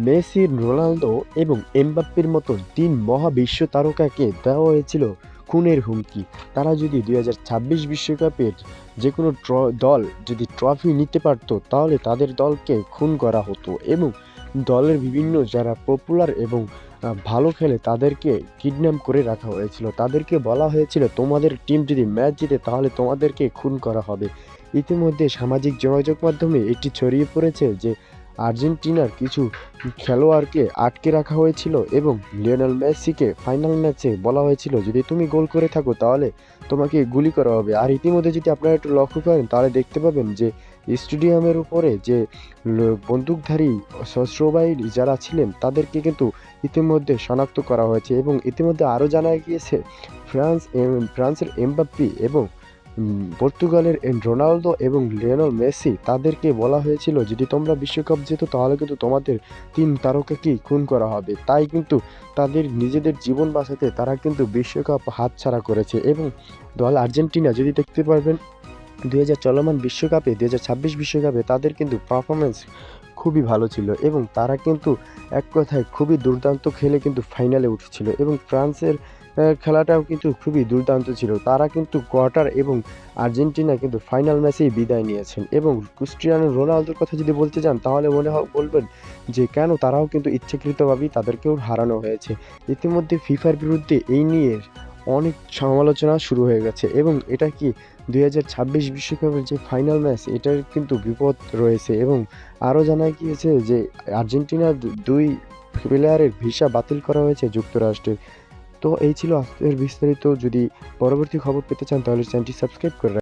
Messi, Ronaldo এবং এমবাপ্পের মতো ৩ মহাবিশ্ব তারকাকে দেওয়া হয়েছিল খুনের হুমকি। তারা যদি ২০২৬ বিশ্বকাপের যেকোনো দল যদি ট্রফি নিতে পারত, তাহলে তাদের দলকে খুন করা হতো এবং দলের বিভিন্ন যারা পপুলার এবং ভালো খেলে তাদেরকে কিডন্যাপ করে রাখা হয়েছিল। তাদেরকে বলা হয়েছিল, তোমাদের টিম যদি ম্যাচ জিতে তাহলে তোমাদেরকে খুন করা হবে। ইতিমধ্যে সামাজিক যোগাযোগ মাধ্যমে এটি ছড়িয়ে পড়েছে যে আর্জেন্টিনার কিছু খেলোয়াড়কে আটকে রাখা হয়েছিল এবং লিওনেল মেসিকে ফাইনাল ম্যাচে বলা হয়েছিল, যদি তুমি গোল করে থাকো তাহলে তোমাকে গুলি করা হবে। আর ইতিমধ্যে যদি আপনারা একটু লক্ষ্য করেন তাহলে দেখতে পাবেন যে স্টেডিয়ামের উপরে যে বন্দুকধারী সশস্ত্রবাহিনী যারা ছিলেন তাদেরকে কিন্তু ইতিমধ্যে শনাক্ত করা হয়েছে এবং ইতিমধ্যে আরও জানা গিয়েছে ফ্রান্সের এমবাপ্পে এবং পর্তুগালের রোনালদো এবং লিওনেল মেসি তাদেরকে বলা হয়েছিল, যদি তোমরা বিশ্বকাপ জেতো তাহলে কিন্তু তোমাদের ৩ তারকাকেই খুন করা হবে। তাই কিন্তু তাদের নিজেদের জীবন বাঁচাতে তারা কিন্তু বিশ্বকাপ হাতছাড়া করেছে এবং দল আর্জেন্টিনা যদি দেখতে পারবেন চলমান বিশ্বকাপে ২০২৬ বিশ্বকাপে তাদের কিন্তু পারফরমেন্স খুবই ভালো ছিল এবং তারা কিন্তু এক কথায় খুবই দুর্দান্ত খেলে কিন্তু ফাইনালে উঠেছিল এবং ফ্রান্সের খেলাটাও কিন্তু খুবই দুর্দান্ত ছিল। তারা কিন্তু কোয়ার্টার এবং আর্জেন্টিনা কিন্তু ফাইনাল ম্যাচেই বিদায় নিয়েছেন এবং ক্রিস্টিয়ানো রোনালদোর কথা যদি বলতে যান তাহলে বলবেন যে কেন তারাও কিন্তু ইচ্ছাকৃতভাবেই তাদেরকেও হারানো হয়েছে। ইতিমধ্যে ফিফার বিরুদ্ধে এই নিয়ে অনেক সমালোচনা শুরু হয়ে গেছে এবং এটা কি ২০২৬ বিশ্বকাপের যে ফাইনাল ম্যাচ এটার কিন্তু বিপদ রয়েছে এবং আরও জানা গিয়েছে যে আর্জেন্টিনার ২ প্লেয়ারের ভিসা বাতিল করা হয়েছে যুক্তরাষ্ট্রের। তো এই ছিল আজকের বিস্তারিত। যদি পরবর্তী খবর পেতে চান তাহলে চ্যানেলটি সাবস্ক্রাইব করে